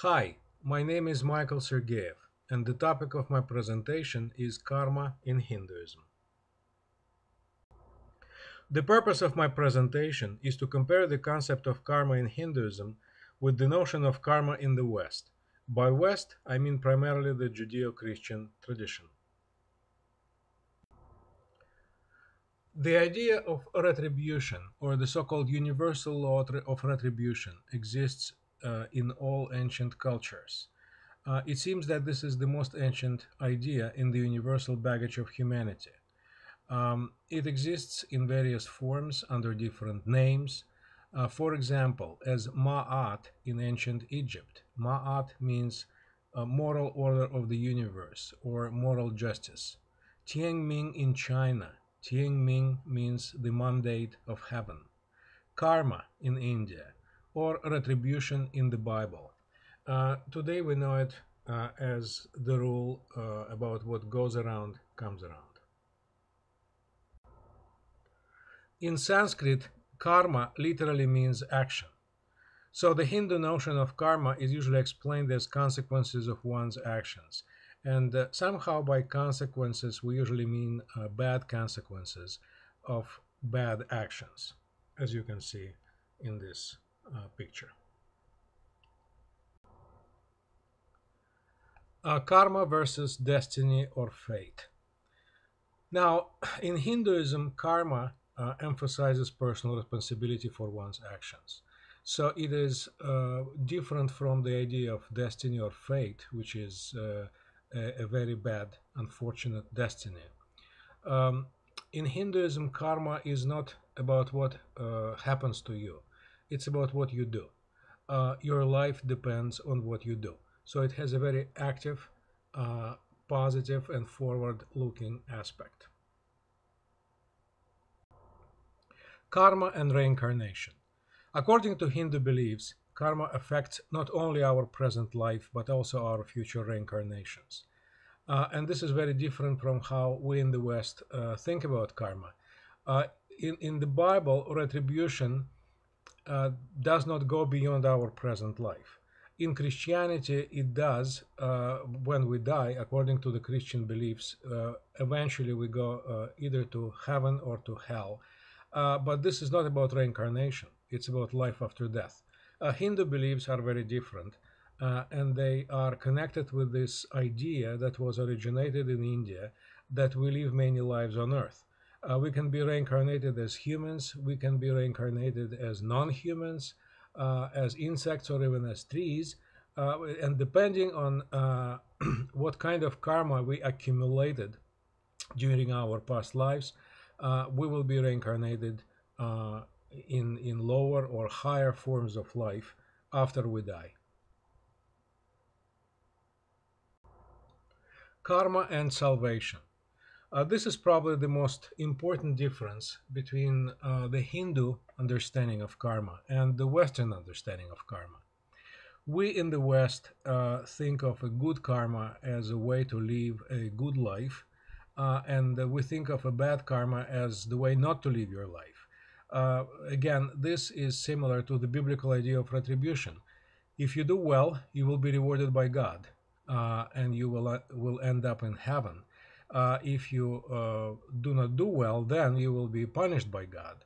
Hi, my name is Michael Sergeyev, and the topic of my presentation is karma in Hinduism. The purpose of my presentation is to compare the concept of karma in Hinduism with the notion of karma in the West. By West, I mean primarily the Judeo-Christian tradition. The idea of retribution, or the so-called universal law of retribution, exists in all ancient cultures. It seems that this is the most ancient idea in the universal baggage of humanity. It exists in various forms under different names. For example, as Ma'at in ancient Egypt. Ma'at means moral order of the universe or moral justice. Tianming in China. Tianming means the mandate of heaven. Karma in India, or retribution in the Bible. Today we know it as the rule about what goes around comes around. In Sanskrit, karma literally means action. So the Hindu notion of karma is usually explained as consequences of one's actions. And somehow by consequences, we usually mean bad consequences of bad actions, as you can see in this picture. Karma versus destiny or fate. Now, in Hinduism, karma emphasizes personal responsibility for one's actions. So it is different from the idea of destiny or fate, which is a very bad, unfortunate destiny. In Hinduism, karma is not about what happens to you. It's about what you do. Your life depends on what you do. So it has a very active, positive, and forward-looking aspect. Karma and reincarnation. According to Hindu beliefs, karma affects not only our present life, but also our future reincarnations. And this is very different from how we in the West think about karma. In the Bible, retribution does not go beyond our present life. In Christianity, it does. When we die, according to the Christian beliefs, eventually we go either to heaven or to hell. But this is not about reincarnation. It's about life after death. Hindu beliefs are very different, and they are connected with this idea that was originated in India, that we live many lives on earth. We can be reincarnated as humans, we can be reincarnated as non-humans, as insects, or even as trees, and depending on what kind of karma we accumulated during our past lives, we will be reincarnated in lower or higher forms of life after we die. Karma and salvation. This is probably the most important difference between the Hindu understanding of karma and the Western understanding of karma. We in the West think of a good karma as a way to live a good life, and we think of a bad karma as the way not to live your life. Again, this is similar to the biblical idea of retribution. If you do well, you will be rewarded by God, and you will end up in heaven. If you do not do well, then you will be punished by God.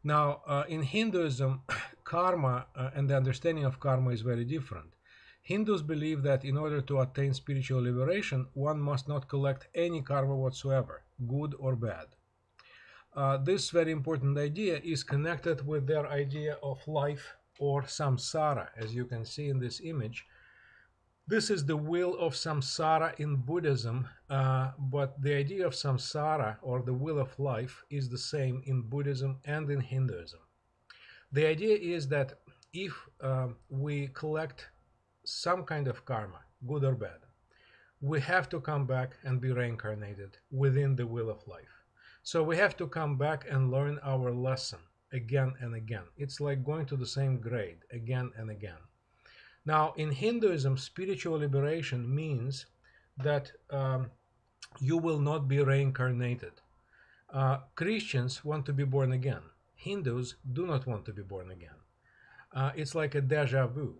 Now, in Hinduism, karma and the understanding of karma is very different. Hindus believe that in order to attain spiritual liberation, one must not collect any karma whatsoever, good or bad. This very important idea is connected with their idea of life or samsara, as you can see in this image. This is the wheel of samsara in Buddhism, but the idea of samsara, or the wheel of life, is the same in Buddhism and in Hinduism. The idea is that if we collect some kind of karma, good or bad, we have to come back and be reincarnated within the wheel of life. So we have to come back and learn our lesson again and again. It's like going to the same grade again and again. Now, in Hinduism, spiritual liberation means that you will not be reincarnated. Christians want to be born again. Hindus do not want to be born again. It's like a deja vu.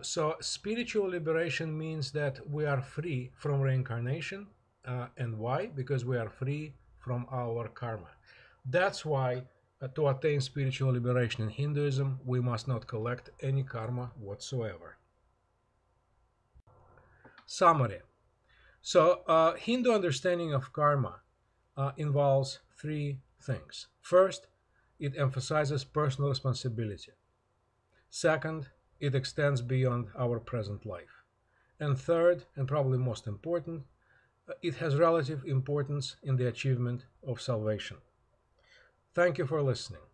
So spiritual liberation means that we are free from reincarnation. And why? Because we are free from our karma. That's why to attain spiritual liberation in Hinduism, we must not collect any karma whatsoever. Summary. So Hindu understanding of karma involves three things. First, it emphasizes personal responsibility. Second, it extends beyond our present life. And third, and probably most important, it has relative importance in the achievement of salvation. Thank you for listening.